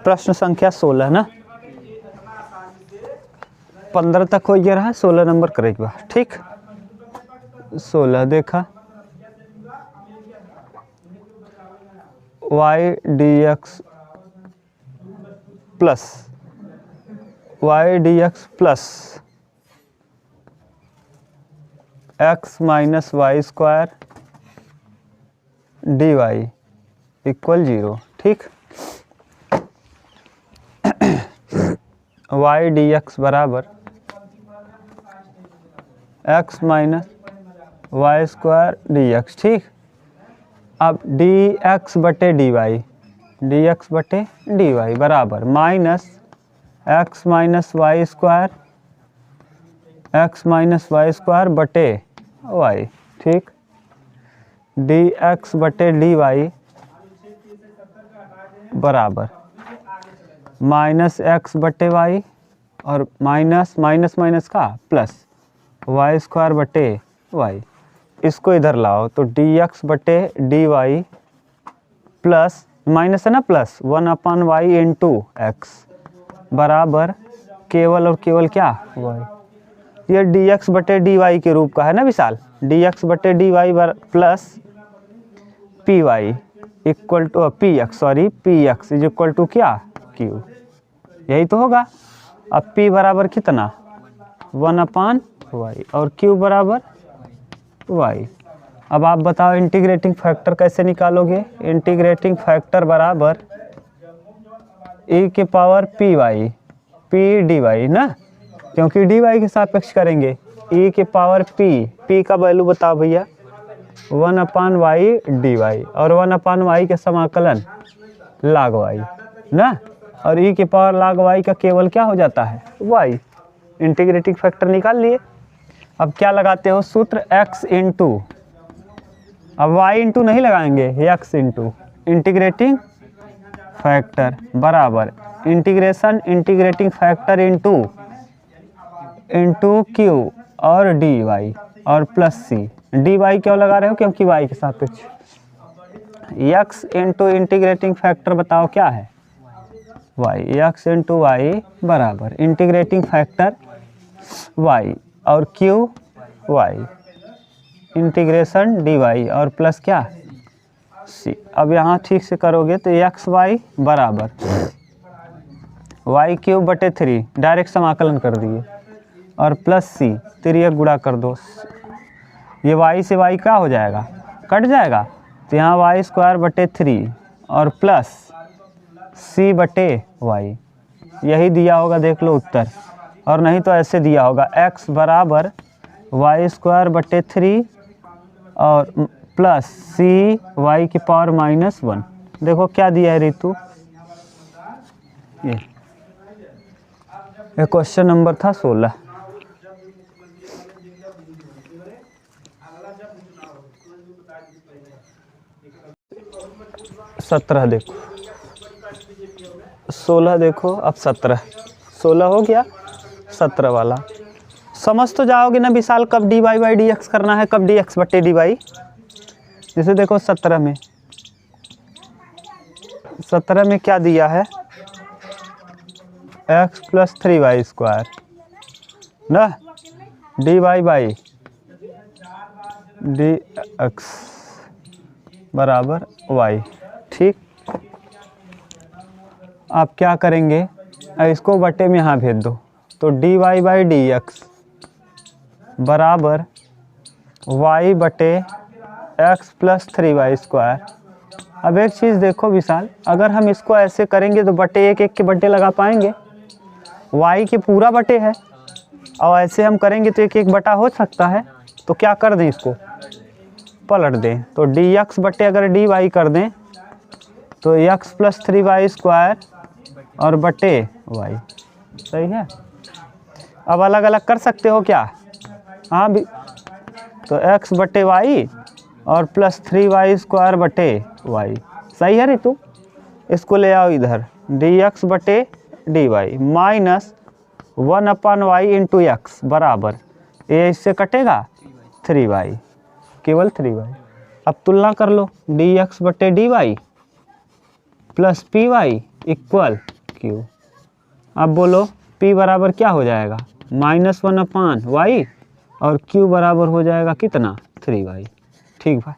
प्रश्न संख्या 16 ना, 15 तक हो गया रहा, 16 नंबर करेगा। ठीक, 16 देखा, y dx plus x minus y square d y equal 0। ठीक, y dx बराबर x minus y square d x. ठीक, अब dx बटे dy बराबर minus x minus y square बटे y। ठीक, dx बटे dy बराबर माइनस x बटे y और माइनस माइनस माइनस का प्लस वाई स्क्वायर बटे y। इसको इधर लाओ तो dx बटे dy प्लस माइनस है ना, प्लस 1/y इंटू एक्स बराबर केवल और केवल क्या y। ये dx बटे dy के रूप का है ना विशाल, dx बटे dy plus py equal to px is equal to क्या q, यही तो होगा। अब p बराबर कितना 1/y और q बराबर y। अब आप बताओ इंटीग्रेटिंग फैक्टर कैसे निकालोगे। इंटीग्रेटिंग फैक्टर बराबर e के पावर p dy ना, क्योंकि dy के सापेक्ष करेंगे। e के पावर p का वैल्यू बताओ भैया 1/y dy और 1/y के समाकलन log y ना, और e के पावर log y का केवल क्या हो जाता है y। इंटीग्रेटिंग फैक्टर निकाल लिए। अब क्या लगाते हो सूत्र x इंटू, अब y इंटू नहीं लगाएंगे, x इंटू इंटीग्रेटिंग फैक्टर बराबर इंटीग्रेटिंग फैक्टर इंटू q और dy और प्लस c। dy क्यों लगा रहे हो, क्योंकि y के सापेक्ष। x इंटू इंटीग्रेटिंग फैक्टर बताओ क्या है y, x इंटू वाई बराबर इंटीग्रेटिंग फैक्टर y और q y इंटीग्रेशन dy और प्लस क्या c। अब यहाँ ठीक से करोगे तो एक्स वाई बराबर y क्यूब बटे 3 डायरेक्ट समाकलन कर दिए और प्लस c 3 गुणा कर दो, ये y से y क्या हो जाएगा कट जाएगा, तो यहाँ वाई स्क्वायर बटे 3 और प्लस c बटे y। यही दिया होगा देख लो उत्तर, और नहीं तो ऐसे दिया होगा x बराबर वाई स्क्वायर बटे 3 और प्लस c y की पावर -1। देखो क्या दिया है रितु, ये क्वेश्चन नंबर था 16। सत्रह देखो, 16 देखो, अब 16 हो गया, 17 वाला समझ तो जाओगे ना विशाल, कब dy बाई डी एक्स करना है, कब dx बटे dy। जैसे देखो 17 में क्या दिया है x प्लस 3y स्क्वायर ना, dy बाई dx बराबर y। ठीक, आप क्या करेंगे, इसको बटे में यहाँ भेज दो तो dy बाई dx बराबर y बटे x प्लस 3y स्क्वायर। अब एक चीज़ देखो विशाल, अगर हम इसको ऐसे करेंगे तो बटे एक के बटे लगा पाएंगे, y के पूरा बटे है, और ऐसे हम करेंगे तो एक बटा हो सकता है, तो क्या कर दें इसको पलट दें, तो dx बटे अगर dy कर दें तो x प्लस 3y स्क्वायर और बटे y। सही है, अब अलग अलग कर सकते हो क्या, हाँ भी, तो x बटे y और प्लस 3y स्क्वायर बटे y। सही है रितु, इसको ले आओ इधर, dx बटे dy minus 1/y into x बराबर, ये इससे कटेगा 3y, केवल 3y। अब तुलना कर लो, dx बटे dy plus py equal Q. अब बोलो p बराबर क्या हो जाएगा, -1/y और q बराबर हो जाएगा कितना, 3y। ठीक भाई,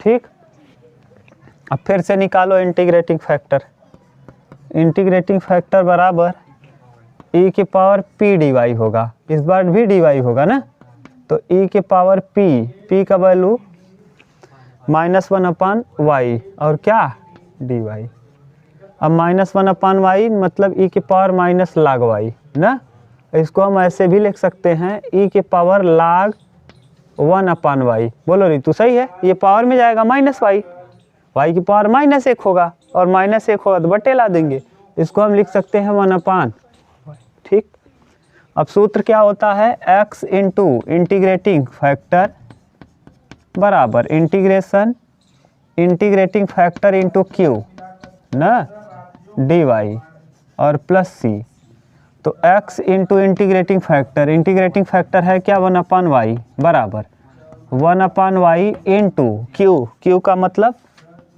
ठीक। अब फिर से निकालो इंटीग्रेटिंग फैक्टर। इंटीग्रेटिंग फैक्टर बराबर e के पावर p dy होगा, इस बार भी dy होगा ना, तो e के पावर p का वैल्यू -1/y और क्या dy। अब -1/y मतलब e के पावर माइनस log y ना, इसको हम ऐसे भी लिख सकते हैं e के पावर log 1/y। बोलो रितु सही है, ये पावर में जाएगा -y, y की पावर -1 होगा और -1 होगा तो बटे ला देंगे, इसको हम लिख सकते हैं 1/। ठीक। अब सूत्र क्या होता है, x इंटू इंटीग्रेटिंग फैक्टर बराबर इंटीग्रेटिंग फैक्टर इंटू q ना dy और प्लस c। तो x इंटू इंटीग्रेटिंग फैक्टर है क्या 1/y बराबर 1/y इंटू q का मतलब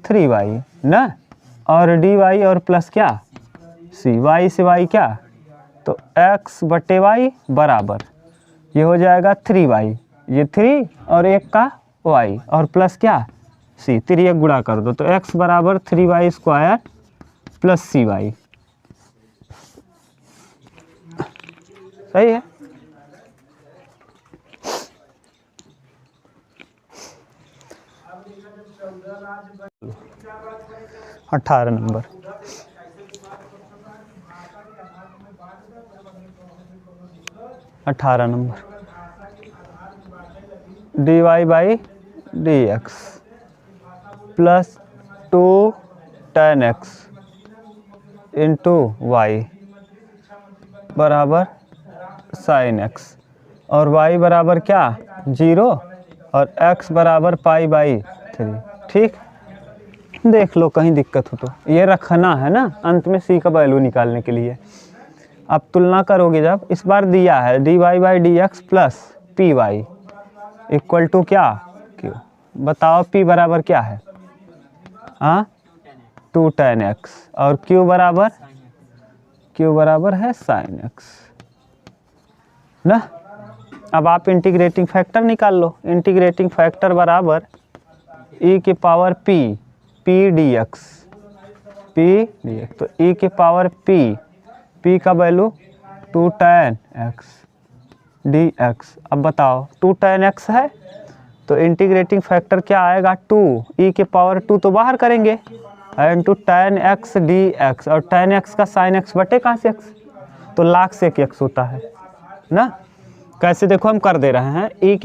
3y ना, और dy और प्लस क्या c, y से y क्या, तो x बटे y बराबर ये हो जाएगा 3y, ये 3 और 1 का y और प्लस क्या c, 3 1 गुणा कर दो तो x बराबर 3y² प्लस cy। सही है। अठारह number dy by dx plus 2 tan x into y बराबर sin x और y बराबर क्या 0 और x बराबर π/3। ठीक, देख लो कहीं दिक्कत हो तो ये रखना है ना, अंत में c का वैल्यू निकालने के लिए। अब तुलना करोगे जब, इस बार दिया है dy by dx plus py equal to क्या q। बताओ p बराबर क्या है, हाँ 2 tan x और q बराबर है sin x ना। अब आप इंटीग्रेटिंग फैक्टर निकाल लो। इंटीग्रेटिंग फैक्टर बराबर e के पावर p dx तो e के पावर p का वैल्यू 2 tan x dx। अब बताओ 2 tan x है तो इंटीग्रेटिंग फैक्टर क्या आएगा 2, e के पावर 2 तो बाहर करेंगे इंटू tan x dx और tan x का sin x बटे कहाँ से x, तो लाख से x होता है ना। कैसे देखो हम कर दे रहे हैं, e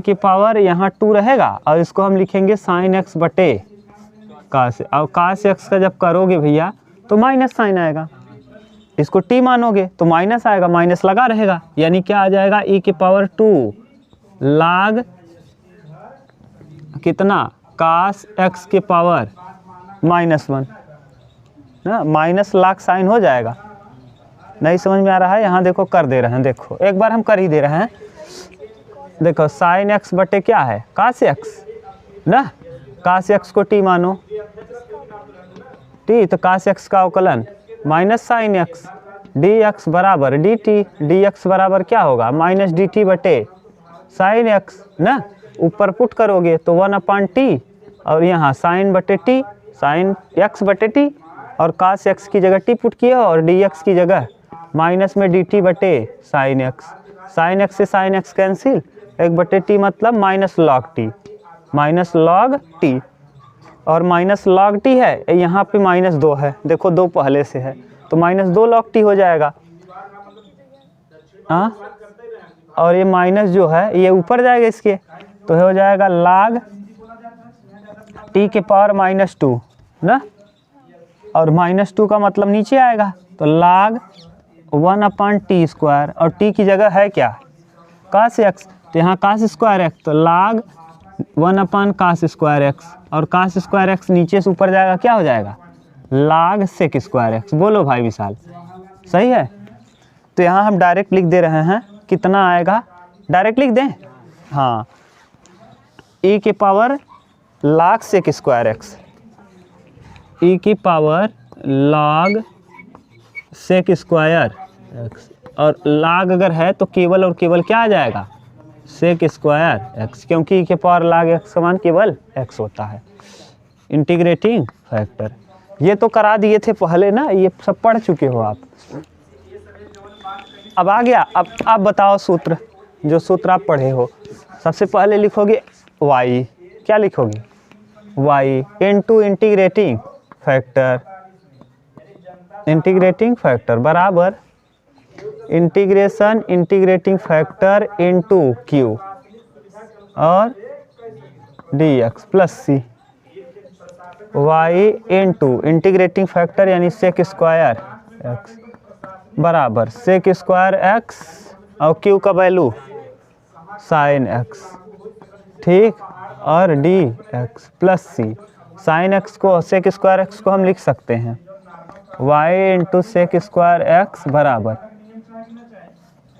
के पावर यहाँ 2 रहेगा और इसको हम लिखेंगे sin x बटे cos, और cos x का जब करोगे भैया तो माइनस साइन आएगा, इसको t मानोगे तो माइनस आएगा, माइनस लगा रहेगा, यानी क्या आ जाएगा e के पावर 2 log कितना cos x के पावर -1 ना, माइनस लाख साइन हो जाएगा। नहीं समझ में आ रहा है, यहाँ देखो कर दे रहे हैं, देखो एक बार हम कर ही दे रहे हैं। देखो sin x बटे क्या है cos x ना, cos x को t मानो t, तो cos x का अवकलन माइनस sin x dx बराबर dt, dx बराबर क्या होगा माइनस dt बटे sin x ना, ऊपर पुट करोगे तो 1/t और यहाँ sin बटे t, sin x बटे t और cos x की जगह t पुट किया और dx की जगह माइनस में dt बटे sin x से sin x कैंसिल, 1/t मतलब माइनस log t और माइनस log t है, यहाँ पे -2 है, देखो 2 पहले से है तो -2 log t हो जाएगा। हाँ, और ये माइनस जो है ये ऊपर जाएगा इसके, तो हो जाएगा log t के पावर -2 ना, और -2 का मतलब नीचे आएगा तो log 1/t² और t की जगह है क्या cos x, तो यहाँ cos² x तो log 1/cos² x और cos² x नीचे से ऊपर जाएगा क्या हो जाएगा log sec² x। बोलो भाई विशाल सही है। तो यहाँ हम डायरेक्ट लिख दे रहे हैं, कितना आएगा डायरेक्ट लिख दें, हाँ e के power log sec² x e की power log sec square x, और log अगर है तो केवल और केवल क्या आ जाएगा, सेक स्क्वायर एक्स, क्योंकि ई के पावर log एक्स समान केवल एक्स होता है। इंटीग्रेटिंग फैक्टर ये तो करा दिए थे पहले ना, ये सब पढ़ चुके हो आप। अब आ गया, अब आप बताओ सूत्र, जो सूत्र आप पढ़े हो। सबसे पहले लिखोगे y, क्या लिखोगे, y इनटू इंटीग्रेटिंग फैक्टर बराबर integration integrating factor into q और dx plus c, y into integrating factor यानी सेक स्क्वायर एक्स बराबर सेक स्क्वायर एक्स और q का वैल्यू साइन एक्स, ठीक, और d x plus c. Sine x को सेक स्क्वायर एक्स को हम लिख सकते हैं y into sec square x बराबर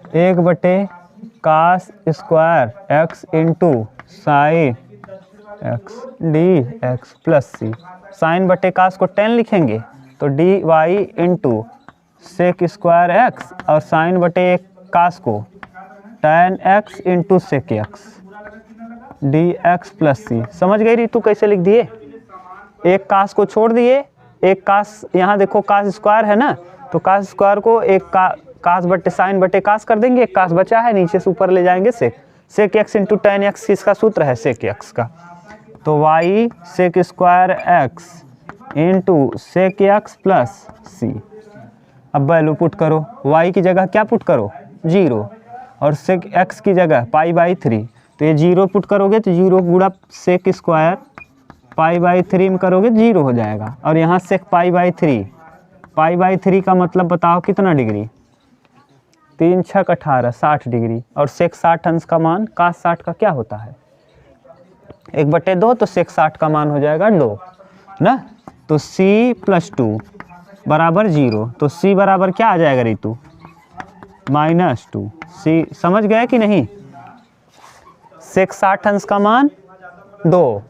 1/कास square x into sine x d x plus c. Sine बटे कास को 10 लिखेंगे तो d y into sec square x और साइन बटे कास को tan x into sec x d x plus c. समझ गई रीतू कैसे लिख दिए, एक कास को छोड़ दिए, एक कास, यहाँ देखो कास स्क्वायर है ना, तो कास स्क्वायर को एक कास बटे साइन बटे कास कर देंगे, एक कास बचा है नीचे से ऊपर ले जाएंगे sec x into tan x किसका सूत्र है, सेक एक्स का। तो y sec square x into sec x plus c. अब वैल्यू पुट करो, y की जगह क्या पुट करो 0 और सेक एक्स की जगह π/3, तो ये 0 पुट करोगे तो 0 गुणा सेक स्क्वायर π/3 में करोगे 0 हो जाएगा, और यहाँ सेक π/3 का मतलब बताओ कितना डिग्री, 3 6 18 60 डिग्री, और सेक 60 अंश का मान कास 60 का क्या होता है 1/2, तो सेक 60 का मान हो जाएगा 2 ना। तो c + 2 बराबर 0, तो c बराबर क्या आ जाएगा रीतू -2। सी समझ गए कि नहीं, सेक 60 अंश का मान 2,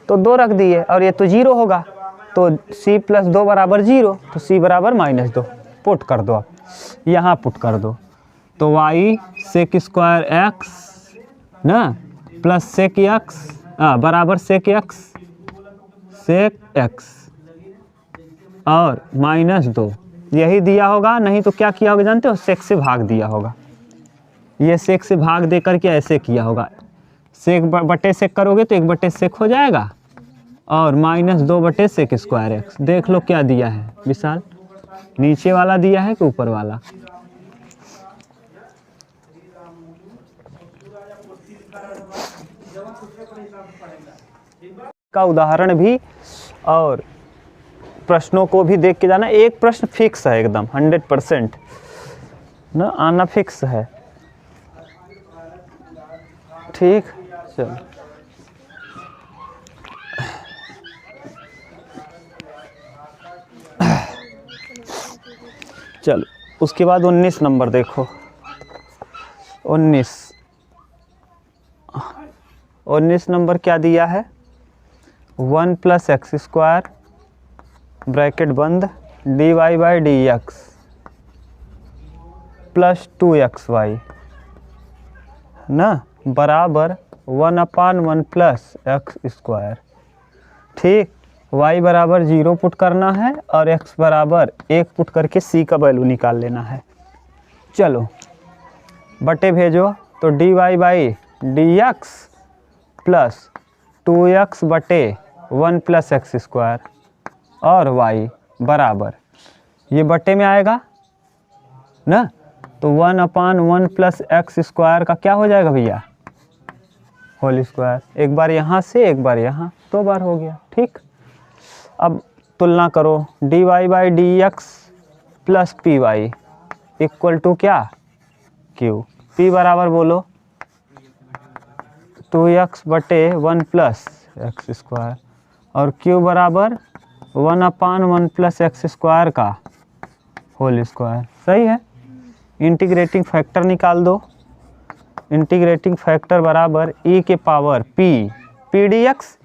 तो 2 रख दिए, और ये तो 0 होगा, तो c + 2 बराबर 0, तो c बराबर -2 पुट कर दो, आप यहाँ पुट कर दो। तो y सेक स्क्वायर एक्स ना प्लस सेक एक्स बराबर सेक एक्स और -2, यही दिया होगा, नहीं तो क्या किया होगा जानते हो, सेक से भाग दिया होगा, ये सेक से भाग दे करके ऐसे किया होगा, सेक बटे सेक करोगे तो 1/सेक हो जाएगा और -2 सेक स्क्वायर एक्स। देख लो क्या दिया है विशाल, नीचे वाला दिया है कि ऊपर वाला, का उदाहरण भी और प्रश्नों को भी देख के जाना। एक प्रश्न फिक्स है एकदम 100% ना, आना फिक्स है, ठीक। चलो चलो उसके बाद 19 नंबर देखो, 19 नंबर क्या दिया है, 1 + x² ब्रैकेट बंद dy/dx प्लस 2xy ना बराबर 1/1 + x², ठीक। y बराबर 0 पुट करना है और x बराबर 1 पुट करके c का वैल्यू निकाल लेना है। चलो बटे भेजो, तो dy/dx प्लस 2x/1 + x² और y बराबर, ये बटे में आएगा ना, तो 1/1 + x² का क्या हो जाएगा भैया, होल स्क्वायर, एक बार यहाँ से एक बार यहाँ, 2 बार हो गया, ठीक। अब तुलना करो, dy/dx plus py equal to क्या, q, p बराबर बोलो 2x/1 + x² और q बराबर 1/1 + x² का होल स्क्वायर, सही है। इंटीग्रेटिंग फैक्टर निकाल दो, इंटीग्रेटिंग फैक्टर बराबर e के power p dx,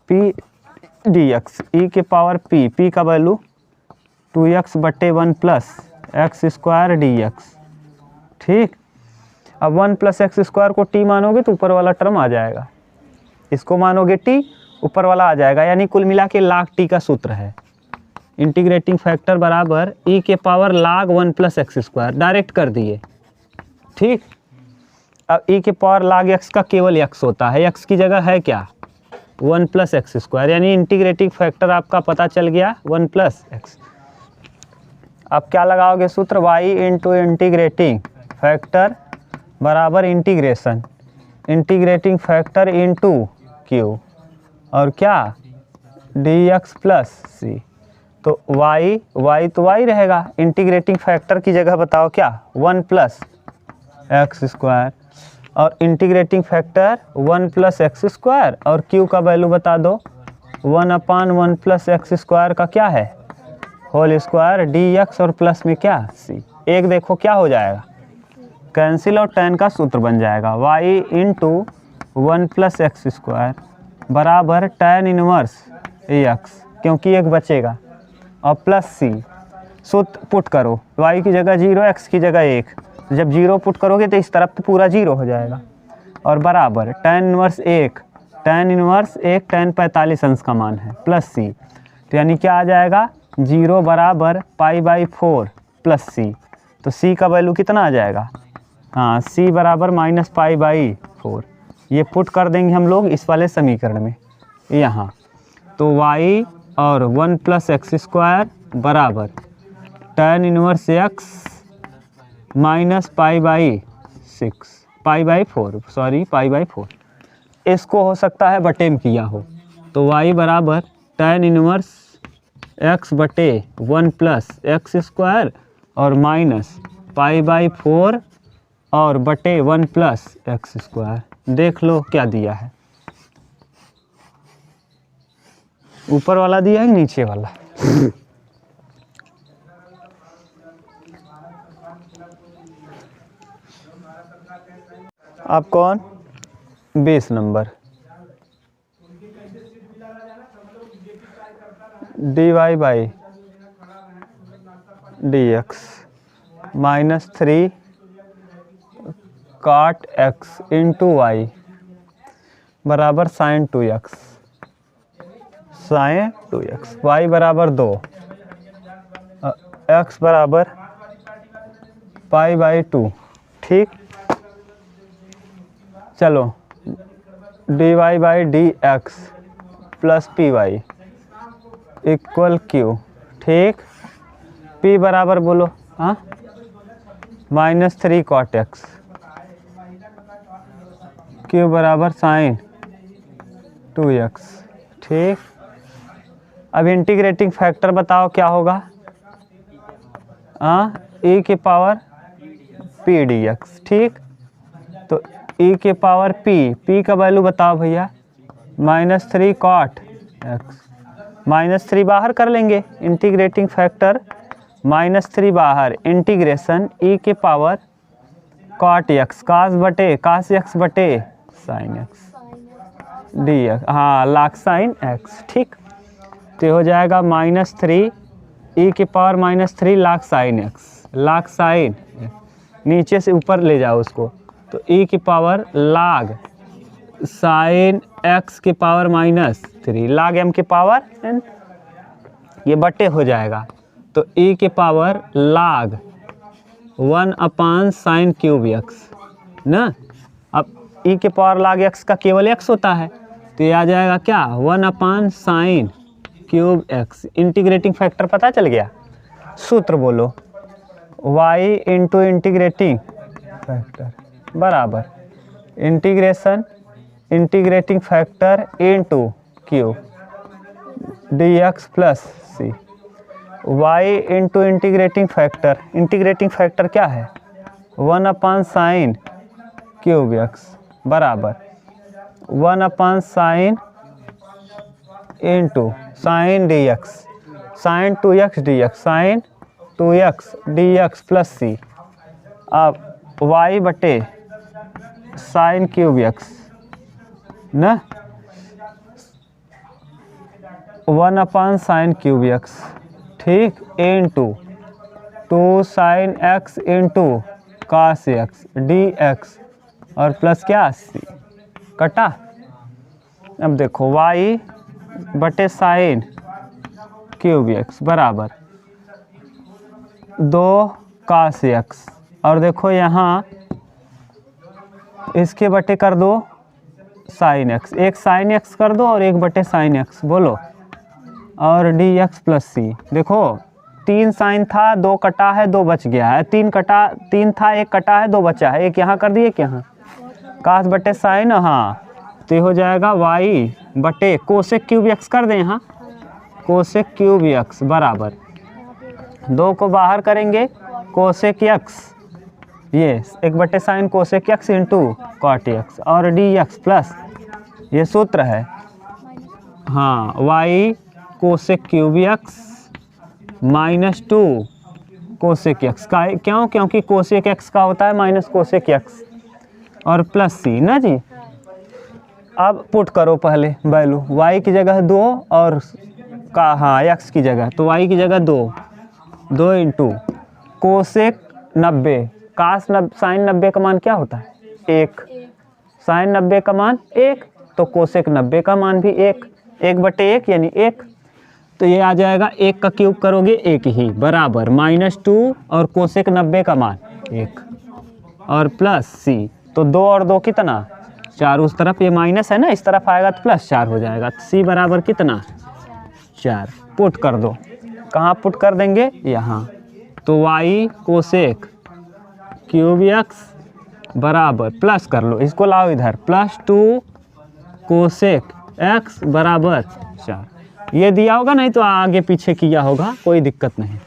p d x e के पावर पी, पी का वैल्यू 2x बटे 1 plus x square d x. ठीक, अब 1 प्लस एक्स स्क्वायर को टी मानोगे तो ऊपर वाला टर्म आ जाएगा, इसको मानोगे टी, ऊपर वाला आ जाएगा, यानी कुल मिला के लाग टी का सूत्र है। इंटीग्रेटिंग फैक्टर बराबर ई के पावर लाग 1 प्लस एक्स स्क्वायर, डायरेक्ट कर दिए। ठीक, अब ई के पावर लाग एक्स का केवल एक्स होता है, एक्स की जगह है क्या 1 प्लस एक्स स्क्वायर, यानी इंटीग्रेटिंग फैक्टर आपका पता चल गया 1 प्लस एक्स। अब क्या लगाओगे सूत्र, y इंटू इंटीग्रेटिंग फैक्टर बराबर integration integrating factor into Q और क्या डी एक्स प्लस सी। तो y तो y रहेगा, इंटीग्रेटिंग फैक्टर की जगह बताओ क्या 1 प्लस एक्स स्क्वायर और integrating factor 1 plus x square और q का वैल्यू बता दो 1/1 प्लस एक्स स्क्वायर का क्या है होल स्क्वायर डी एक्स और प्लस में क्या सी। एक देखो क्या हो जाएगा, कैंसिल और tan का सूत्र बन जाएगा y into 1 plus x square बराबर tan इनवर्स एक्स, क्योंकि एक बचेगा, और प्लस सी। सूत्र पुट करो, y की जगह 0 x की जगह 1, जब 0 पुट करोगे तो इस तरफ तो पूरा 0 हो जाएगा, और बराबर tan इनवर्स 1 tan 45 अंश का मान है प्लस सी। तो यानी क्या आ जाएगा 0 बराबर π/4 प्लस सी। तो सी का वैल्यू कितना आ जाएगा, हाँ सी बराबर -π/4। ये पुट कर देंगे हम लोग इस वाले समीकरण में यहाँ। तो y और 1 प्लस एक्स स्क्वायर बराबर tan इनवर्स x माइनस π/4 इसको हो सकता है बटे में किया हो। तो y बराबर tan इनवर्स x बटे 1 प्लस एक्स स्क्वायर और माइनस π/4 और बटे 1 प्लस एक्स स्क्वायर। देख लो क्या दिया है, ऊपर वाला दिया है नीचे वाला। अब कौन 20 number dy by d x -3 cot x into y बराबर sin 2x y बराबर 2 x बराबर π/2। ठीक, चलो dy by d x plus p y equal q. ठीक, p बराबर बोलो, हाँ -3 cot x, q बराबर sin 2x। ठीक, अब इंटीग्रेटिंग फैक्टर बताओ क्या होगा, e के पावर p डी एक्स। ठीक, तो e के पावर p का वैल्यू बताओ भैया -3 cot x, -3 बाहर कर लेंगे, इंटीग्रेटिंग फैक्टर -3 बाहर इंटीग्रेशन e के power cot x cos x बटे sin x डी एक्स, हाँ लाख साइन x। ठीक, तो हो जाएगा -3 e के पावर -3 लाख साइन नीचे से ऊपर ले जाओ उसको, तो e की पावर लाग साइन x के पावर -3 लाग m के पावर n, ये बटे हो जाएगा। तो e के पावर लाग 1/sin क्यूब x ना। अब e के पावर लाग x का केवल x होता है, तो ये आ जाएगा क्या 1/sin cube x। Integrating factor पता चल गया, सूत्र बोलो y इंटू इंटीग्रेटिंग फैक्टर बराबर integrating factor into q d x plus c. y into integrating factor क्या है 1/sin क्यूब x बराबर 1/sin into sine d x sine 2x d x plus c. अब y बटे sine cube x ना, 1/sin³ x, ठीक, into 2 sin x into cos x dx और plus क्या c कटा। अब देखो y बटे sin³ x बराबर 2 cos x और देखो यहाँ इसके बटे कर दो sin x, एक sin x कर दो और एक बटे sin x बोलो और dx प्लस c। देखो 3 sin था 2 कटा है 2 बच गया है, 3 था 1 कटा है 2 बचा है, एक यहाँ कर दिए एक यहाँ cos बटे sin। हाँ तो ये हो जाएगा y बटे cosec³ x कर दें यहाँ cosec³ x बराबर 2 को बाहर करेंगे cosec x, ये 1/sin cosec x into cot x और dx प्लस ये सूत्र है, हाँ y cosec³ x minus 2 cosec x का, क्यों, क्योंकि cosec x का होता है माइनस cosec x और प्लस c ना जी। अब पुट करो पहले वैल्यू, y की जगह 2 और का हाँ x की जगह, तो y की जगह 2 इंटू कोसेक 90 कास साइन 90 का मान क्या होता है 1, साइन 90 का मान 1 तो कोसेक 90 का मान भी 1/1 यानी 1, तो ये आ जाएगा 1 का क्यूब करोगे 1 ही बराबर -2 और कोसेक 90 का मान 1 और प्लस c, तो 2 और 2 कितना 4, उस तरफ ये माइनस है ना इस तरफ आएगा तो +4 हो जाएगा, तो c बराबर कितना 4। पुट कर दो, कहाँ पुट कर देंगे यहाँ, तो y cosec³ x बराबर प्लस कर लो, इसको लाओ इधर +2 cosec x बराबर 4। ये दिया होगा नहीं तो आगे पीछे किया होगा, कोई दिक्कत नहीं,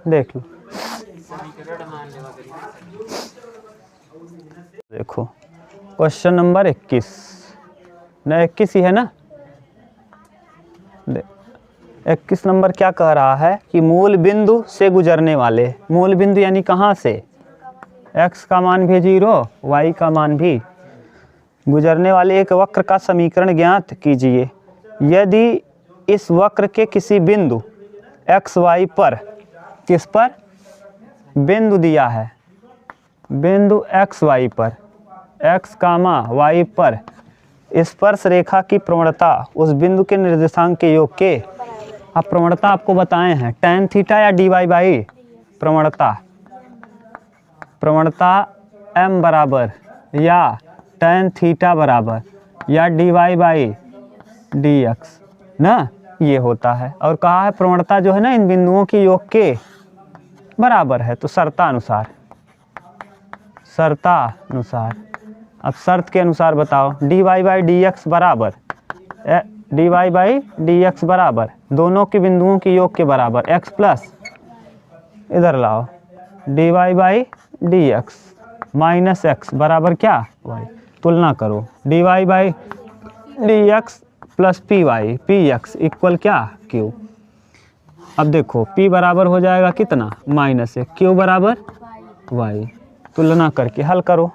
देख लो। देखो क्वेश्चन नंबर 21 ना 21 ही है ना, 21 नंबर क्या कह रहा है कि मूल बिंदु से गुजरने वाले, मूल बिंदु यानी कहाँ से, x का मान भी 0 y का मान भी, गुजरने वाले एक वक्र का समीकरण ज्ञात कीजिए। यदि इस वक्र के किसी बिंदु x y पर, किस पर बिंदु दिया है, बिंदु x y पर, x, y पर स्पर्श रेखा की प्रवणता उस बिंदु के निर्देशांक के योग के, अब प्रवणता आपको बताए हैं tan थीटा या dy बाई प्रवणता, प्रवणता m बराबर या tan थीटा बराबर या dy बाई dx ना, ये होता है। और कहा है प्रवणता जो है ना इन बिंदुओं के योग के बराबर है, तो शर्तानुसार, शर्तानुसार, अब शर्त के अनुसार बताओ dy बाई dx बराबर, dy बाई dx बराबर दोनों के बिंदुओं के योग के बराबर x प्लस, इधर लाओ dy by dx minus x बराबर क्या y, तुलना करो dy by dx plus px equal क्या q। अब देखो p बराबर हो जाएगा कितना -1, q बराबर y, तुलना करके हल करो।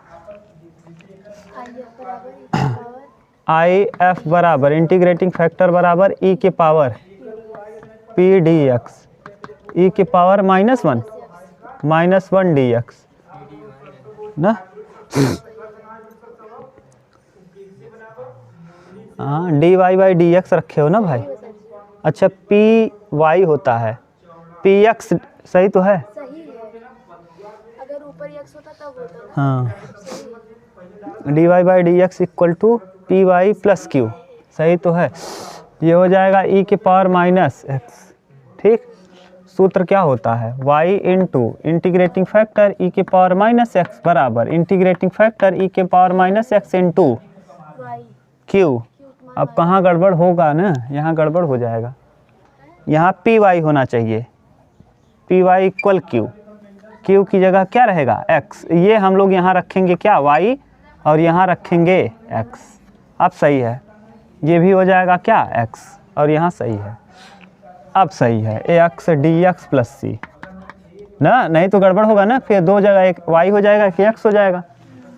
IF बराबर इंटीग्रेटिंग फैक्टर बराबर e के पावर p dx, e के पावर -1 dx ना, हाँ dy बाई dx रखे हो ना भाई, अच्छा py होता है, px सही तो है, सही है, अगर ऊपर x होता तब होता, हाँ dy by dx equal to py plus q, सही तो है, ये हो जाएगा e के पावर -x, ठीक। सूत्र क्या होता है y into integrating factor e के पावर -x बराबर इंटीग्रेटिंग फैक्टर e के पावर -x इंटू q। अब कहाँ गड़बड़ होगा ना, यहाँ गड़बड़ हो जाएगा, यहाँ py होना चाहिए, py इक्वल q, q की जगह क्या रहेगा x, ये हम लोग यहाँ रखेंगे क्या y और यहाँ रखेंगे x। अब सही है, ये भी हो जाएगा क्या x और यहाँ सही है, अब सही है ax dx प्लस c ना, नहीं तो गड़बड़ होगा ना, फिर दो जगह एक y हो जाएगा कि x हो जाएगा,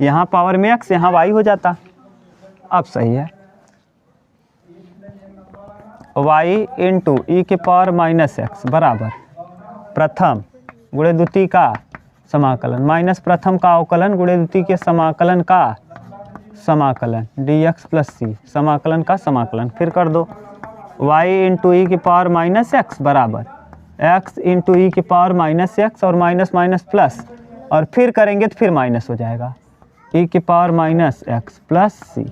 यहाँ पावर में x यहाँ y हो जाता। अब सही है, y इंटू ई के पावर माइनस एक्स बराबर प्रथम गुणे द्वितीय का समाकलन माइनस प्रथम का अवकलन गुणे द्वितीय के समाकलन का समाकलन dx प्लस सी समाकलन का समाकलन। फिर कर दो y इंटू ई के पावर माइनस एक्स बराबर x इंटू ई के पावर माइनस एक्स और माइनस माइनस प्लस, और फिर करेंगे तो फिर माइनस हो जाएगा ई के पावर माइनस एक्स प्लस सी।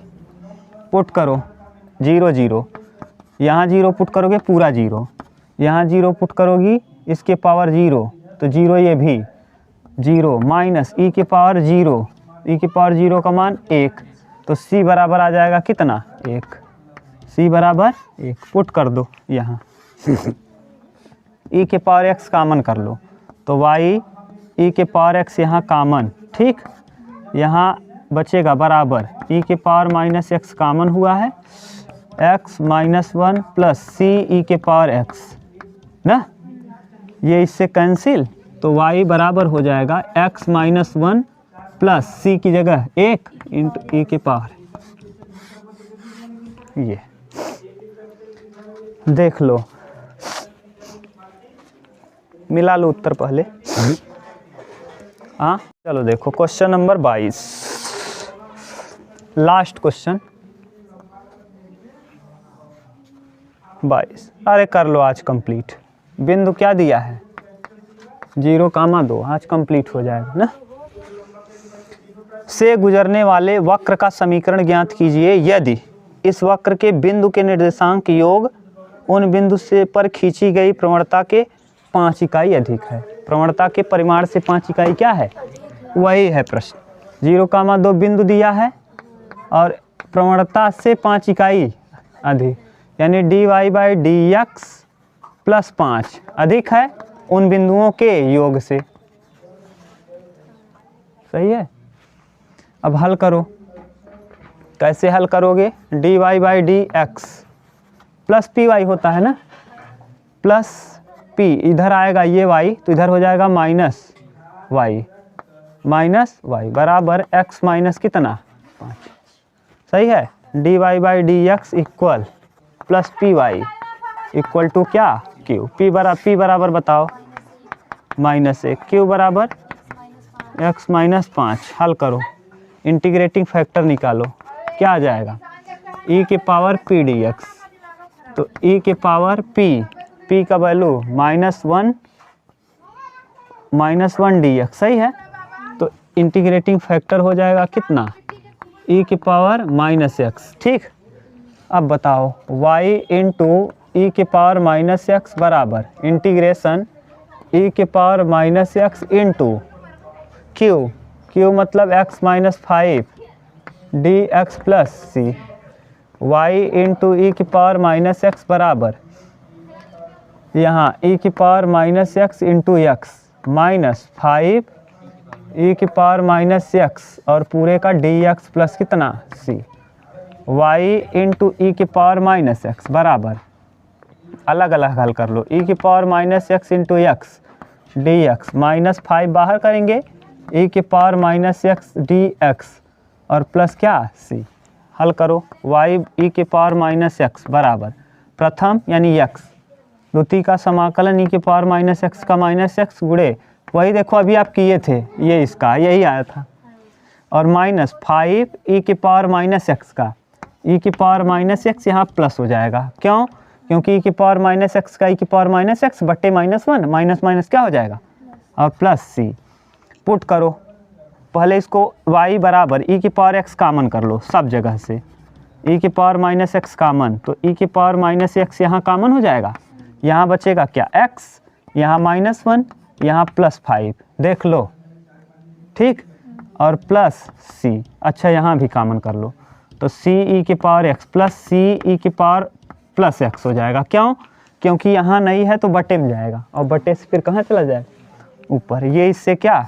पुट करो 0 0, यहाँ 0 पुट करोगे पूरा 0, यहाँ 0 पुट करोगी इसके पावर 0 तो 0 ये भी 0 माइनस ई के पावर 0, ई के पावर 0 का मान 1 तो c बराबर आ जाएगा कितना 1, c बराबर 1। पुट कर दो यहाँ ई के पावर x कामन कर लो तो y ई के पावर x यहाँ कामन, ठीक, यहाँ बचेगा बराबर ई के पावर माइनस एक्स कामन हुआ है x माइनस 1 प्लस सी ई के पावर x ना, ये इससे कैंसिल तो y बराबर हो जाएगा x माइनस 1 प्लस सी की जगह 1 इंटू ई के पावर, ये देख लो, मिला लो उत्तर पहले। हाँ चलो देखो क्वेश्चन नंबर 22, लास्ट क्वेश्चन 22। अरे कर लो आज कंप्लीट, बिंदु क्या दिया है 0,2, आज कंप्लीट हो जाएगा ना। से गुजरने वाले वक्र का समीकरण ज्ञात कीजिए यदि इस वक्र के बिंदु के निर्देशांक योग उन बिंदु से पर खींची गई प्रवणता के 5 इकाई अधिक है। प्रवणता के परिमाण से 5 इकाई क्या है, वही है प्रश्न। 0,2 बिंदु दिया है और प्रवणता से 5 इकाई अधिक, यानी dy/dx प्लस 5 अधिक है उन बिंदुओं के योग से। सही है। अब हल करो, कैसे हल करोगे, dy/dx प्लस पी वाई होता है ना, प्लस पी इधर आएगा ये y तो इधर हो जाएगा माइनस वाई बराबर x माइनस कितना 5। सही है। dy/dx equal plus p y equal to क्या q, p बराबर बताओ -1, q बराबर x माइनस 5। हल करो, इंटीग्रेटिंग फैक्टर निकालो, क्या आ जाएगा e के पावर p dx, तो e के पावर p का वैल्यू -1 dx। सही है। तो इंटीग्रेटिंग फैक्टर हो जाएगा कितना e के पावर -x। ठीक, अब बताओ y इंटू ई के पावर -x बराबर इंटीग्रेशन e के पावर -x इंटू q मतलब x minus 5 dx plus c, y into ई के पावर -x बराबर यहाँ e के power -x into x minus 5 e के पावर -x और पूरे का dx प्लस कितना c, y इंटू ई के पावर -x बराबर, अलग अलग हल कर लो, e के power -x into x dx -5 बाहर करेंगे e के पावर -x dx और प्लस क्या c। हल करो, y e के पावर -x बराबर प्रथम यानी x, द्वितीय का समाकलन e के पावर -x का -x गुणे वही देखो अभी आप किए थे, ये इसका यही आया था, और -5 e के पावर -x का, e के पावर -x यहाँ प्लस हो जाएगा। क्यों? क्योंकि e के पावर -x का e के पावर -x बट्टे -1 माइनस क्या हो जाएगा और प्लस c। पुट करो, पहले इसको y बराबर e के पावर x कामन कर लो सब जगह से, e के पावर -x कामन, तो e के पावर -x यहाँ कामन हो जाएगा, यहाँ बचेगा क्या x, यहाँ -1 यहाँ +5, देख लो ठीक, और प्लस c। अच्छा यहाँ भी कामन कर लो तो c e के power x plus c e के पावर प्लस x हो जाएगा। क्यों? क्योंकि यहाँ नहीं है तो बटे में जाएगा और बटे से फिर कहाँ चला जाएगा ऊपर। ये इससे क्या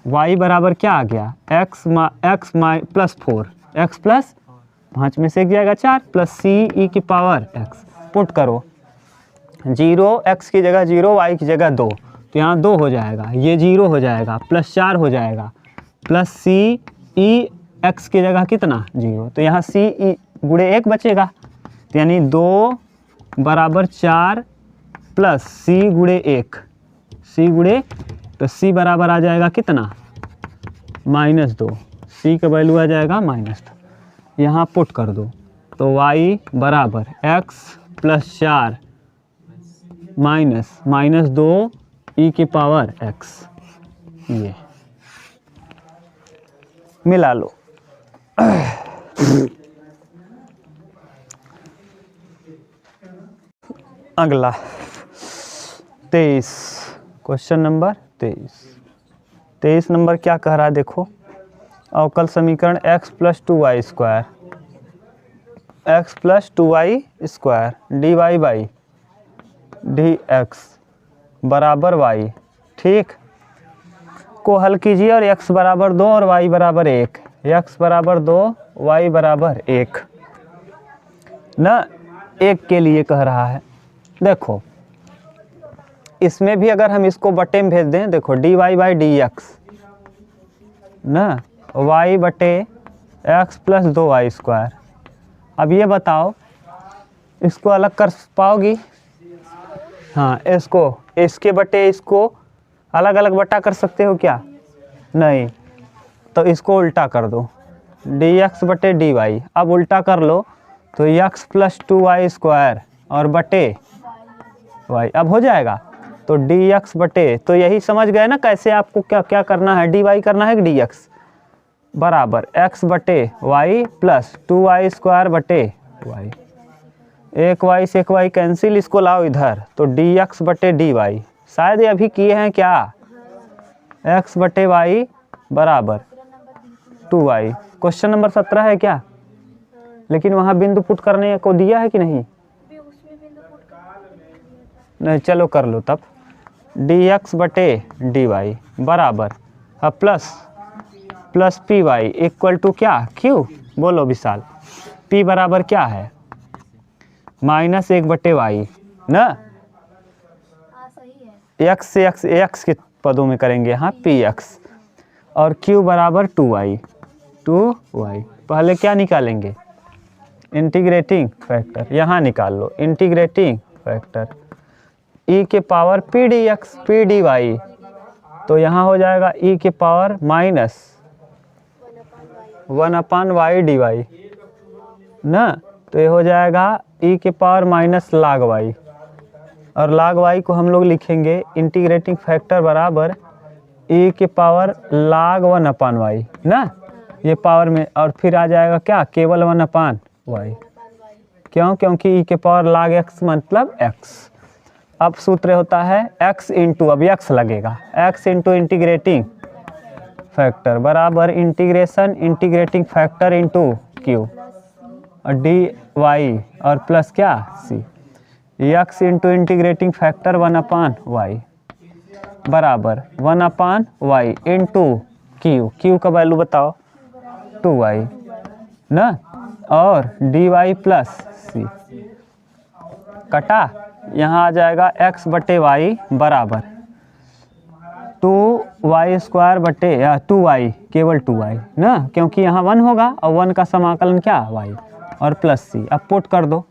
y बराबर क्या आ गया x प्लस 4, x प्लस 5 में से जाएगा 4 प्लस c e की पावर x। पुट करो, 0 x की जगह 0 y की जगह 2, तो यहाँ 2 हो जाएगा, ये 0 हो जाएगा, प्लस 4 हो जाएगा, प्लस c e x की जगह कितना 0, तो यहाँ c e गुणे 1 बचेगा, तो यानी 2 बराबर 4 प्लस सी गुणे 1, सी गुणे, तो सी बराबर आ जाएगा कितना, -2, सी का वैल्यू आ जाएगा -2, यहाँ पुट कर दो तो y बराबर x प्लस 4 माइनस 2 e की पावर x, ये मिला लो। अगला 23, क्वेश्चन नंबर 23 नंबर क्या कह रहा है देखो, अवकल समीकरण x plus 2y square, x plus 2y square dy by dx बराबर y, ठीक, को हल कीजिए और x बराबर 2 और y बराबर 1, x बराबर 2 y बराबर 1 ना, 1 के लिए कह रहा है। देखो इसमें भी अगर हम इसको बटे में भेज दें, देखो dy बाई dx ना, y बटे x प्लस 2y स्क्वायर। अब ये बताओ इसको अलग कर पाओगी, हाँ इसको, इसके बटे इसको अलग अलग बटा कर सकते हो क्या, नहीं, तो इसको उल्टा कर दो, dx बटे dy, अब उल्टा कर लो तो x प्लस 2y स्क्वायर और बटे y, अब हो जाएगा तो dx बटे, तो यही समझ गए ना कैसे आपको क्या क्या करना है, dy करना है कि dx, बराबर x बटे y प्लस 2y स्क्वायर बटे y, एक y से एक y कैंसिल, इसको लाओ इधर तो dx बटे dy, शायद ये अभी किए हैं क्या, x बटे y बराबर 2y, क्वेश्चन नंबर 17 है क्या, लेकिन वहाँ बिंदु पुट करने को दिया है कि नहीं, नहीं, चलो कर लो तब, dx बटे dy बराबर, अब plus p y equal to क्या, q, बोलो विशाल, p बराबर क्या है, -1 बटे y ना, x से x के पदों में करेंगे यहाँ px, और q बराबर 2y, पहले क्या निकालेंगे, इंटीग्रेटिंग फैक्टर, यहाँ निकाल लो इंटीग्रेटिंग फैक्टर, e के power p dx p dy, तो यहाँ हो जाएगा e के पावर -1/y dy ना, तो ये हो जाएगा e के पावर माइनस log y, और log y को हम लोग लिखेंगे इंटीग्रेटिंग फैक्टर बराबर e के पावर log 1/y ना, ये पावर में, और फिर आ जाएगा क्या, केवल 1/y, क्यों, क्योंकि e के पावर log x मतलब x। अब सूत्र होता है x इंटू, अब x लगेगा, x इंटू इंटीग्रेटिंग फैक्टर बराबर integration integrating factor into q, और dy और प्लस क्या c, x into integrating factor 1/y बराबर 1/y इंटू q का वैल्यू बताओ 2y ना, और dy प्लस c, कटा, यहाँ आ जाएगा x बटे y बराबर 2y स्क्वायर बटे 2y, केवल 2y ना, क्योंकि यहाँ 1 होगा और 1 का समाकलन क्या y, और प्लस c, अब पुट कर दो,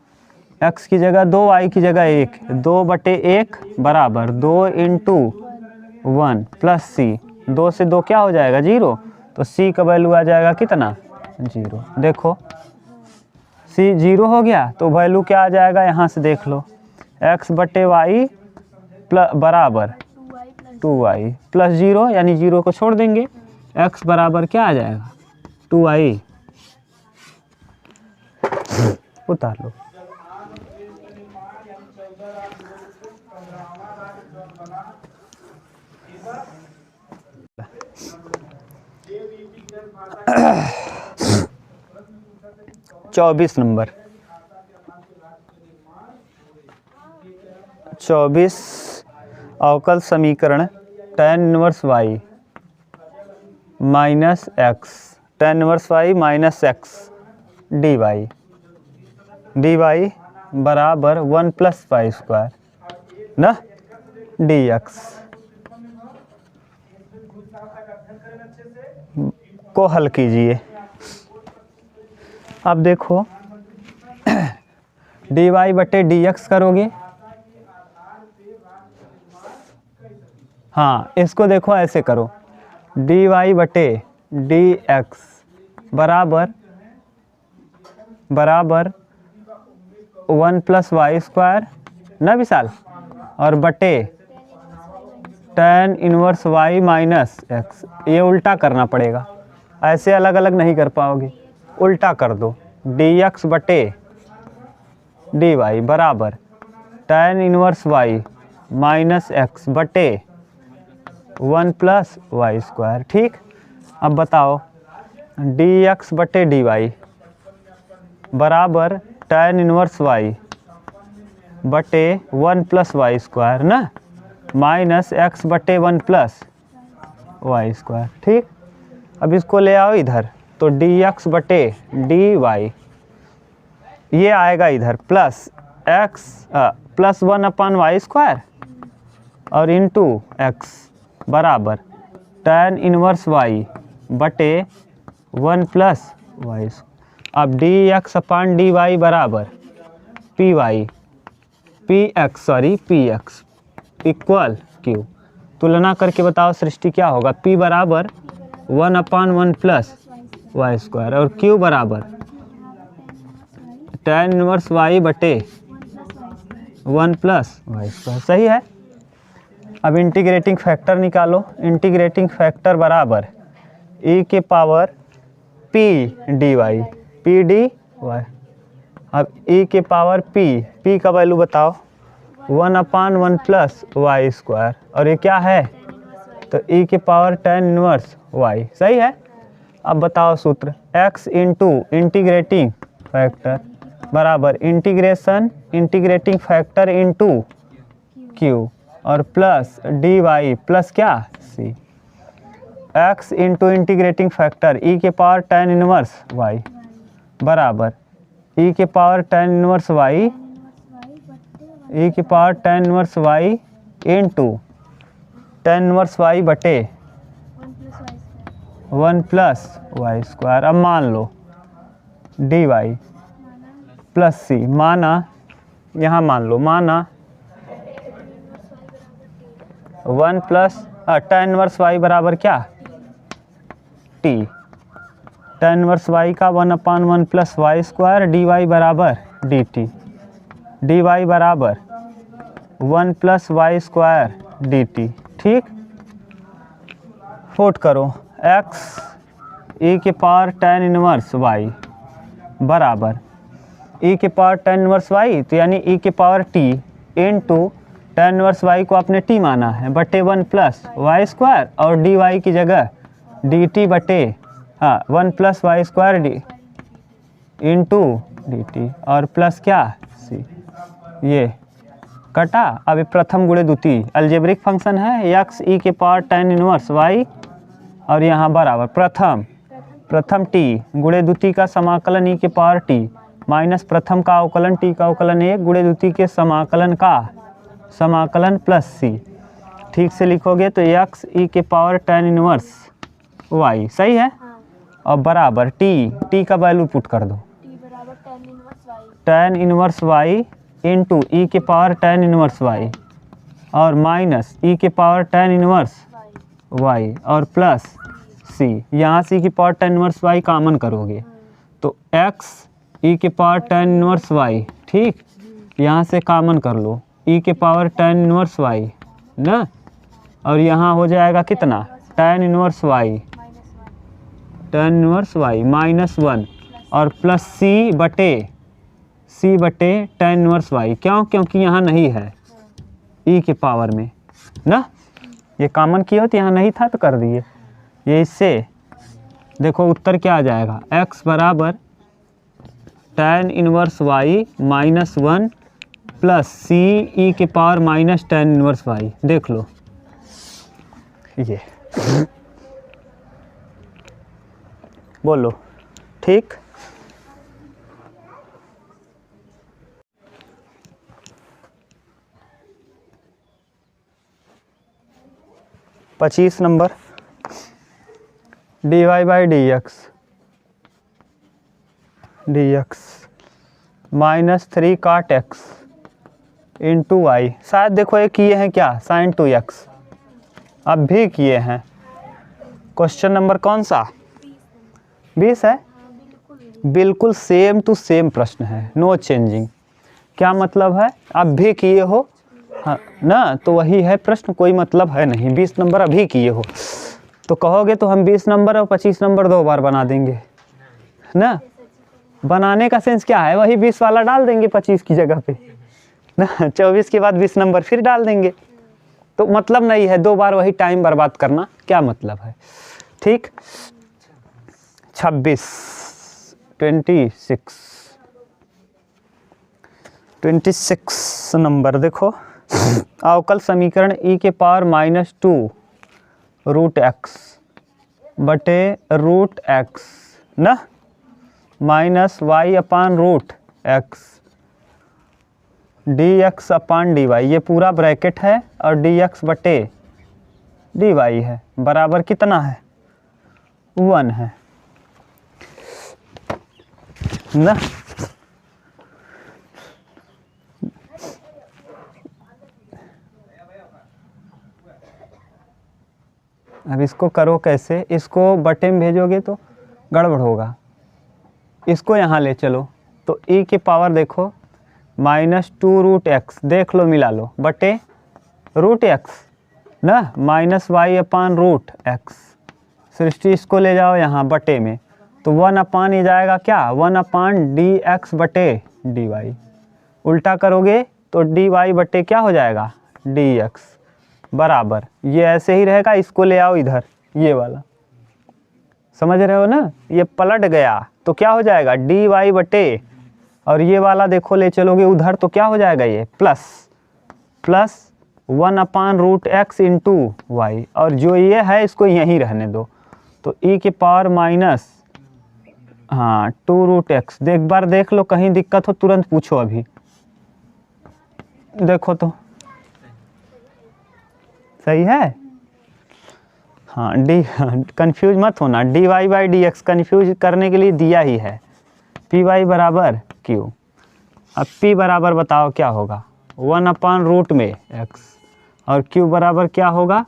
x की जगह 2, y की जगह 1, 2 बटे 1 बराबर 2 इंटू 1 प्लस c, 2 से 2 क्या हो जाएगा 0, तो c का वैल्यू आ जाएगा कितना 0, देखो c 0 हो गया, तो वैल्यू क्या आ जाएगा, यहाँ से देख लो, x बटे y बराबर 2y प्लस 0, यानी 0 को छोड़ देंगे, x बराबर क्या आ जाएगा 2y, उतार लो, चौबीस नंबर 24 अवकल समीकरण tan inverse y minus x, tan inverse y minus x dy बराबर 1 प्लस y स्क्वायर ना dx को हल कीजिए। अब देखो डी वाई बटे डी एक्स करोगे। हाँ, इसको देखो ऐसे करो, डी वाई बटे डी एक्स बराबर 1 + वाई स्क्वायर ना विशाल, और बटे tan inverse y minus x. ये उल्टा करना पड़ेगा, ऐसे अलग अलग नहीं कर पाओगे, उल्टा कर दो। डी एक्स बटे डी वाई बराबर tan inverse y minus x बटे 1 + वाई स्क्वायर। ठीक, अब बताओ डी एक्स बटे डी वाई बराबर tan इनवर्स वाई बटे 1 + वाई स्क्वायर ना, माइनस एक्स बटे 1 + वाई स्क्वायर। ठीक, अब इसको ले आओ इधर, तो डी एक्स बटे डी वाई ये आएगा इधर plus x plus 1 / y square और इंटू एक्स बराबर tan इनवर्स वाई बटे 1 + वाई। अब d x upon d y बराबर पी एक्स इक्वल क्यू। तुलना करके बताओ सृष्टि क्या होगा। P बराबर 1/1 + वाई स्क्वायर और Q बराबर tan इनवर्स वाई बटे 1 + वाई स्क्वायर। सही है। अब इंटीग्रेटिंग फैक्टर निकालो। इंटीग्रेटिंग फैक्टर बराबर e के power p dy p dy। अब e के पावर p का वैल्यू बताओ 1/1 + वाई स्क्वायर, और ये क्या है तो e के पावर tan इनवर्स y। सही है। अब बताओ सूत्र x इंटू इंटीग्रेटिंग फैक्टर बराबर इंटीग्रेटिंग फैक्टर इंटू q और प्लस डी वाई प्लस क्या c। x into integrating factor e के पावर tan इनवर्स y बराबर e के power tan inverse y tan inverse y into tan inverse y बटे 1 + y square. अब मान लो D Y plus सी माना, यहाँ मान लो माना 1 + tan इनवर्स y बराबर क्या t, tan इनवर्स y का 1/1 + वाई स्क्वायर डी वाई बराबर डी टी, डी वाई बराबर 1 + वाई स्क्वायर डी टी। ठीक, फोट करो x e के पावर tan इनवर्स y बराबर e के पावर tan इनवर्स y, तो यानी e के power t into tan inverse y को आपने t माना है बटे 1 + वाई स्क्वायर और डी वाई की जगह डी टी बटे 1 + y square D into d t और प्लस क्या सी। ये कटा। अब ये प्रथम गुणे द्वितीय अलजेब्रिक फंक्शन है x e के पावर tan इनवर्स y और यहाँ बराबर प्रथम t गुणे द्वितीय का समाकलन e के पावर t माइनस प्रथम का अवकलन t का अवकलन 1 गुणे द्वितीय के समाकलन का समाकलन प्लस c। ठीक से लिखोगे तो x e के पावर tan इनवर्स y। सही है। और बराबर t का वैल्यू पुट कर दो t बराबर tan inverse y into e के पावर tan इनवर्स y और माइनस e के पावर tan इनवर्स y और प्लस c। यहाँ से e के power tan inverse y common करोगे तो x e के पावर tan इनवर्स y। ठीक, यहाँ से कॉमन कर लो e के पावर tan इनवर्स y ना, और यहाँ हो जाएगा कितना tan इनवर्स y माइनस 1 और प्लस c बटे tan इनवर्स y। क्यों? क्योंकि यहाँ नहीं है e के पावर में ना, ये कॉमन किया हो तो यहाँ नहीं था तो कर दिए। ये इससे देखो उत्तर क्या आ जाएगा x बराबर tan inverse y minus 1 plus c e के पावर माइनस tan इनवर्स y। देख लो ये बोलो। ठीक, पच्चीस number dy by d x -3 cot x into y. शायद देखो ये किए हैं क्या, sin 2x, अब भी किए हैं। क्वेश्चन नंबर कौन सा, 20 है। बिल्कुल सेम टू सेम प्रश्न है, नो चेंजिंग। क्या मतलब है, अब भी किए हो, हाँ ना, तो वही है प्रश्न, कोई मतलब है नहीं। 20 नंबर अभी किए हो तो कहोगे तो हम 20 नंबर और 25 नंबर 2 बार बना देंगे ना। बनाने का सेंस क्या है, वही 20 वाला डाल देंगे 25 की जगह पे ना, 24 के बाद 20 नंबर फिर डाल देंगे। तो मतलब नहीं है 2 बार वही टाइम बर्बाद करना, क्या मतलब है। ठीक, 26 नंबर देखो, अवकल समीकरण e के पावर -2 रूट एक्स बटे रूट एक्स ना minus y upon root x d x upon d y, ये पूरा ब्रैकेट है और डी एक्स बटे डी वाई है, बराबर कितना है, 1 है ना। अब इसको करो कैसे, इसको बटे में भेजोगे तो गड़बड़ होगा, इसको यहाँ ले चलो तो e की पावर देखो -2 रूट एक्स, देख लो मिला लो, बटे रूट एक्स ना minus y upon root x, Srishti इसको ले जाओ यहाँ बटे में, तो 1 अपान ये जाएगा क्या, 1 अपान डी एक्स बटे डी वाई, उल्टा करोगे तो डी वाई बटे क्या हो जाएगा, डी एक्स, बराबर ये ऐसे ही रहेगा, इसको ले आओ इधर, ये वाला समझ रहे हो ना, ये पलट गया तो क्या हो जाएगा डी वाई बटे, और ये वाला देखो ले चलोगे उधर तो क्या हो जाएगा, ये plus 1 upon root x into y, और जो ये है इसको यहीं रहने दो, तो e के पावर माइनस 2 रूट एक्स, एक बार देख लो कहीं दिक्कत हो तुरंत पूछो, अभी देखो तो सही है। हाँ डी, कंफ्यूज मत होना, d y by d x confuse करने के लिए दिया ही है, पी वाई बराबर क्यू। अब पी बराबर बताओ क्या होगा, 1 अपान रूट में एक्स, और क्यू बराबर क्या होगा,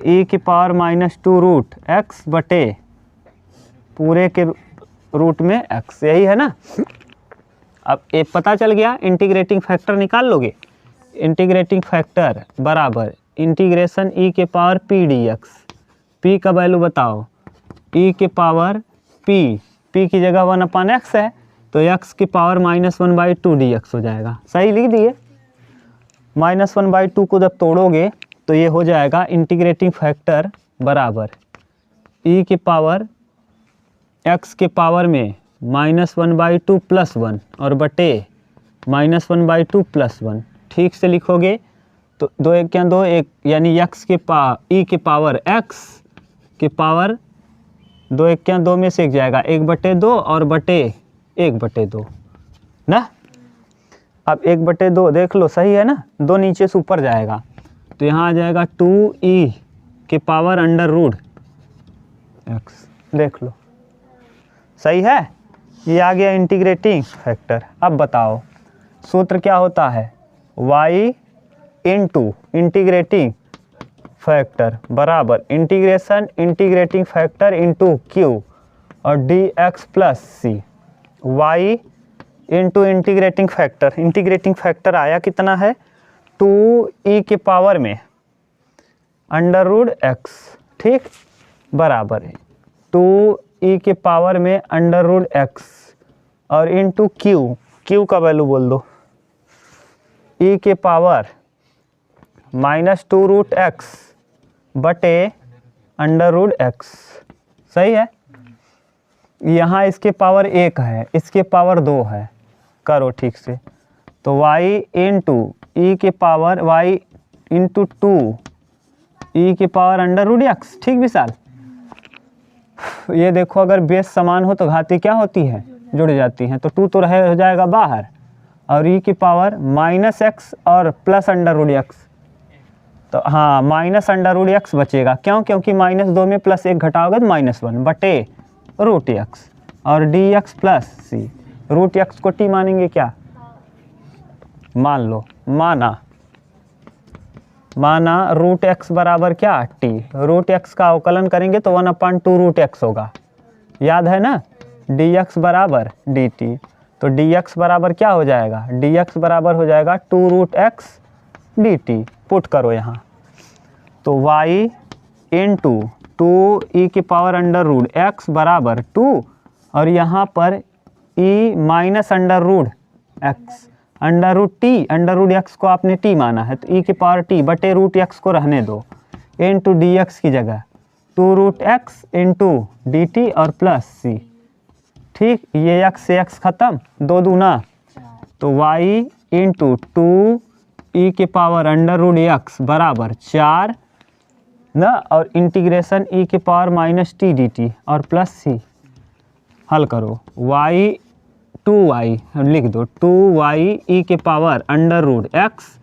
e की पावर -2 रूट एक्स बटे पूरे के रूट में x, यही है ना। अब ये पता चल गया, इंटीग्रेटिंग फैक्टर निकाल लोगे, इंटीग्रेटिंग फैक्टर बराबर इंटीग्रेशन e के पावर p dx, p का वैल्यू बताओ, e के पावर p की जगह 1 अपान एक्स है तो x की पावर -1/2 dx हो जाएगा, सही लिख दिए। -1/2 को जब तोड़ोगे तो ये हो जाएगा इंटीग्रेटिंग फैक्टर बराबर e के पावर x के पावर में -1/2 + 1 और बटे -1/2 + 1, ठीक से लिखोगे तो 2 1 क्या 2 1, यानी x के e के पावर x के पावर 2 1 क्या 2 में से 1 जाएगा, 1/2 और बटे 1/2 ना। अब 1/2 देख लो सही है ना, 2 नीचे से ऊपर जाएगा तो यहाँ आ जाएगा 2e के पावर √x, देख लो सही है, ये आ गया इंटीग्रेटिंग फैक्टर। अब बताओ सूत्र क्या होता है, y इंटू इंटीग्रेटिंग फैक्टर बराबर integration integrating factor into Q और dx plus c, y into integrating factor आया कितना है, 2e के पावर में √x, ठीक, बराबर है 2e के पावर में √x और इंटू क्यू का वैल्यू बोल दो, e के पावर -2 रूट एक्स बटे √x, सही है। यहाँ इसके पावर 1 है, इसके पावर 2 है, करो ठीक से, तो y इंटू e के पावर y इंटू 2 e के पावर √x, ठीक विशाल। ये देखो अगर बेस समान हो तो घाती क्या होती है, जुड़ जाती हैं, तो 2 तो रह हो जाएगा बाहर, और e की पावर -x और प्लस √x, तो हाँ -√x बचेगा, क्यों, क्योंकि -2 में +1 घटाओगे तो -1 बटे √x और dx प्लस सी, रूट एक्स को टी मानेंगे क्या? मान लो, माना रूट एक्स बराबर क्या? टी। रूट एक्स का अवकलन करेंगे तो 1/2 रूट एक्स होगा, याद है ना? डी एक्स बराबर डी टी, तो डी एक्स बराबर क्या हो जाएगा? डी एक्स बराबर हो जाएगा 2 root x d t. Put करो यहाँ, तो y इंटू 2 ई की पावर अंडर रूट एक्स बराबर 2, और यहाँ पर e minus under root x, under root t, under root x को आपने टी माना है तो e की पावर टी बटे रूट एक्स को रहने दो, इंटू डी एक्स की जगह 2 root x into d t और प्लस सी। ठीक, ये x से x खत्म, 2 दूना, तो y इंटू 2 ई के पावर अंडर रूट एक्स बराबर 4 ना, और इंटीग्रेशन ई के पावर माइनस टी डी टी और प्लस सी। हल करो, y 2y लिख दो, 2y ई के पावर अंडर रूट एक्स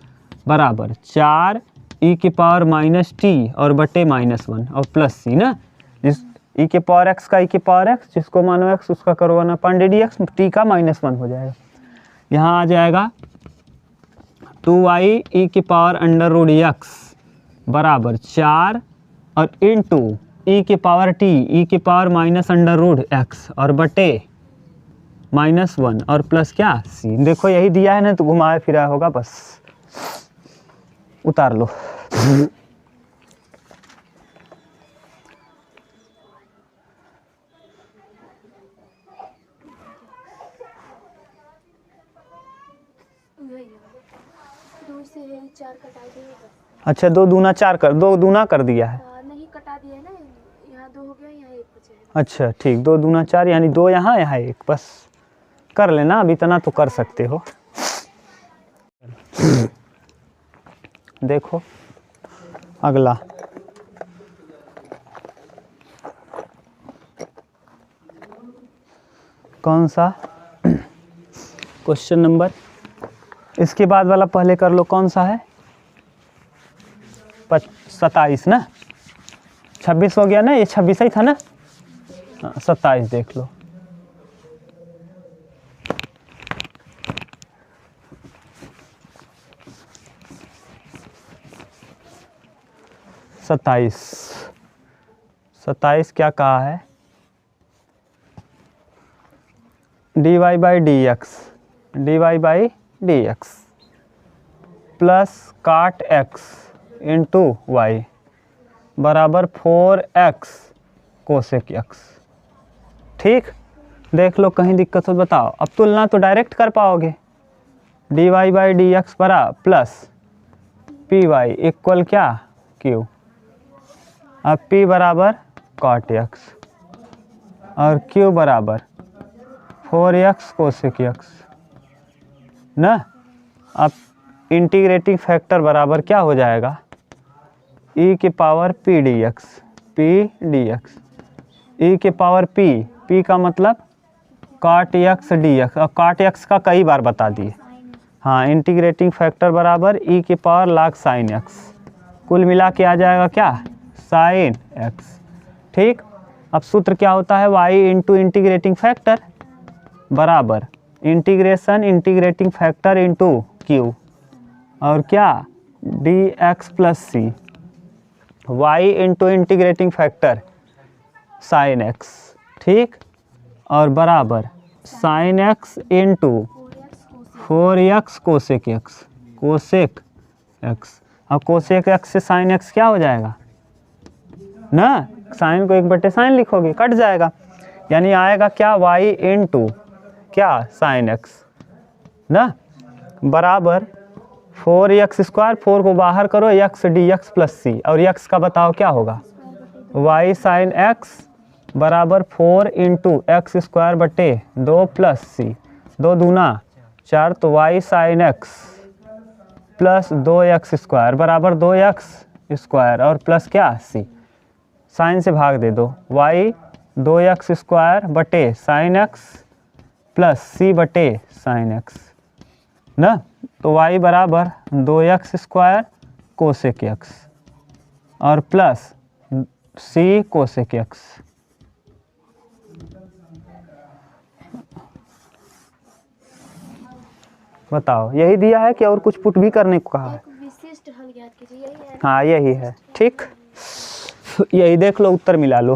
बराबर 4 ई के पावर माइनस टी और बटे -1 और प्लस सी ना, जिस ई के पावर एक्स का ई के पावर एक्स, जिसको मानो एक्स उसका करो 1/d dx, टी का -1 हो जाएगा। यहाँ आ जाएगा 2y ई की पावर अंडर रूट एक्स बराबर 4 और इंटू ई की पावर टी ई की power minus under root x और बटे -1 और प्लस क्या? सी। देखो यही दिया है ना, तो घुमाया फिरा होगा, बस उतार लो। दो से है 4 कटा दिए। अच्छा, 2 दूना 4 कर, 2 दूना कर दिया है। नहीं कटा दिया है ना, यहाँ 2 हो गया, यहाँ 1 बचा है। अच्छा ठीक, 2 दूना 4 यानी 2 यहाँ, यहाँ 1, बस कर लेना, अब इतना तो कर सकते हो। देखो अगला, कौन सा क्वेश्चन नंबर, इसके बाद वाला पहले कर लो, कौन सा है? 27 ना, 26 हो गया ना, ये 26 ही था ना, 27 देख लो। सत्ताईस क्या कहा है? dy by d x plus काट एक्स इंटू वाई बराबर 4x कोसेक एक्स। ठीक, देख लो कहीं दिक्कत हो बताओ। अब तुलना तो डायरेक्ट कर पाओगे, dy बाई डी एक्स बरा प्लस पी वाई इक्वल क्या? q। अब p बराबर कॉट एक्स और q बराबर 4x कोसेक एक्स ना। अब इंटीग्रेटिंग फैक्टर बराबर क्या हो जाएगा? e के पावर p dx, e के पावर p का मतलब cot x dx, और cot x का कई बार बता दिए। हाँ, इंटीग्रेटिंग फैक्टर बराबर e के पावर log sin x, कुल मिला के आ जाएगा क्या? sin x। ठीक, अब सूत्र क्या होता है? y इंटू इंटीग्रेटिंग फैक्टर बराबर integration integrating factor into q और क्या? dx plus c, y into integrating factor sine x। ठीक, और बराबर sine x into 4x cosec x, अब कोसेक x से साइन x क्या हो जाएगा ना, साइन को 1/साइन लिखोगे, कट जाएगा, यानी आएगा क्या? y इंटू क्या? साइन x ना बराबर 4x स्क्वायर, 4 को बाहर करो, x dx प्लस सी, और x का बताओ क्या होगा? y साइन x बराबर 4 इंटू एक्स स्क्वायर बटे 2 प्लस सी, 2 दूना 4, तो y sine x plus 2x square बराबर 2x स्क्वायर और प्लस क्या? सी। साइन से भाग दे दो, y 2x स्क्वायर बटे साइन x प्लस सी बटे साइन x ना, तो y बराबर 2x स्क्वायर कोसेक x और प्लस सी कोसेक x। बताओ, यही दिया है कि और कुछ पुट भी करने को कहा है? एक विशिष्ट हल ज्ञात कीजिए, यही है। हाँ यही है, ठीक। यही देख लो, उत्तर मिला लो।